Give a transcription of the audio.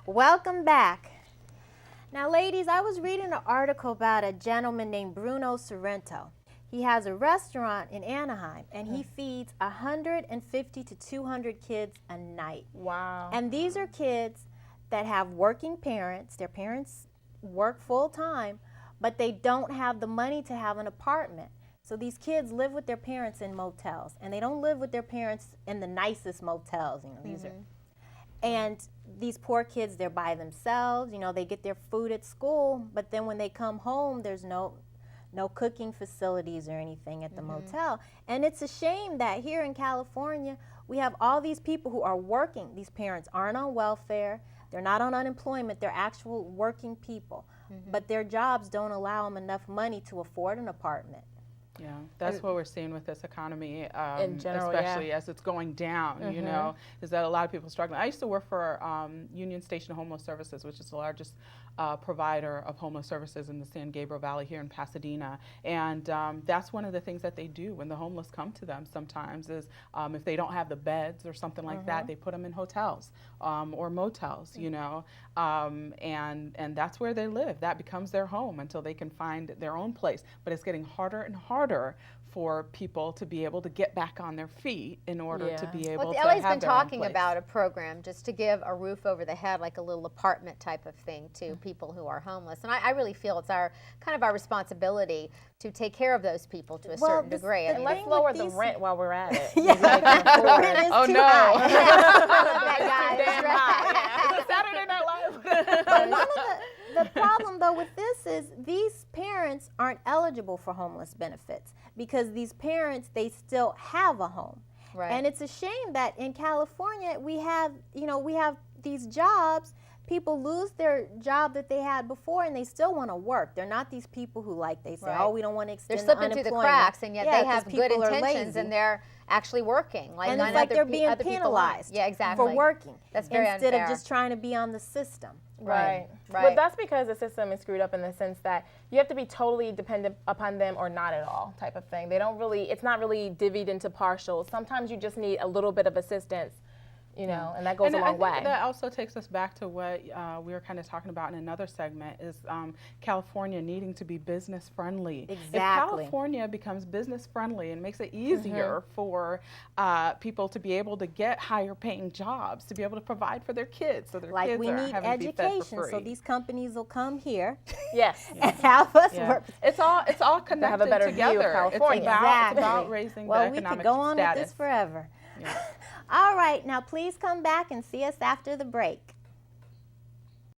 Welcome back. Now, ladies, I was reading an article about a gentleman named Bruno Sorrento. He has a restaurant in Anaheim, and he feeds 150 to 200 kids a night. Wow. And these are kids that have working parents. Their parents work full time, but they don't have the money to have an apartment. So these kids live with their parents in motels, and they don't live with their parents in the nicest motels. You know, these are, and these poor kids, they're by themselves. You know, they get their food at school, but then when they come home, there's no cooking facilities or anything at the motel. And it's a shame that here in California, we have all these people who are working. These parents aren't on welfare. They're not on unemployment. They're actual working people. But their jobs don't allow them enough money to afford an apartment. Yeah, that's what we're seeing with this economy, in general, especially as it's going down, you know, is that a lot of people are struggling. I used to work for Union Station Homeless Services, which is the largest provider of homeless services in the San Gabriel Valley here in Pasadena. And that's one of the things that they do when the homeless come to them sometimes is if they don't have the beds or something like that, they put them in hotels or motels, you know, and that's where they live. That becomes their home until they can find their own place. But it's getting harder and harder for people to be able to get back on their feet in order to be able to have LA's their been talking own place. about a program just to give a roof over the head, like a little apartment type of thing to people who are homeless. And I really feel it's our kind of our responsibility to take care of those people to a certain degree. And let's lower the rent while we're at it. Oh no! Damn high. It's a Saturday Night Live. But one of the problem, though, with this is these parents aren't eligible for homeless benefits because these parents, they still have a home. Right. And it's a shame that in California we have, you know, we have these jobs. People lose their job that they had before, and they still want to work. They're not these people who, like, they say, oh, we don't want to extend They're the slipping through the unemployment. cracks, and yet they have good people are intentions, lazy. and they're actually working. Like And it's like they're being penalized Yeah, exactly. for working. That's very instead unfair. of just trying to be on the system. Right. Right. But that's because the system is screwed up in the sense that you have to be totally dependent upon them or not at all type of thing. They don't really, it's not really divvied into partials. Sometimes you just need a little bit of assistance, you know, and that goes a long I think way. that also takes us back to what we were kind of talking about in another segment is California needing to be business friendly. Exactly. If California becomes business friendly and makes it easier for people to be able to get higher paying jobs, to be able to provide for their kids, so their Like kids we are need having to be fed for education, free. so these companies will come here Yes. and have us Yeah. work. It's all connected have a better view of together. California. It's about raising Well, the we economic could go on status. with this forever. Yeah. All right, now please come back and see us after the break.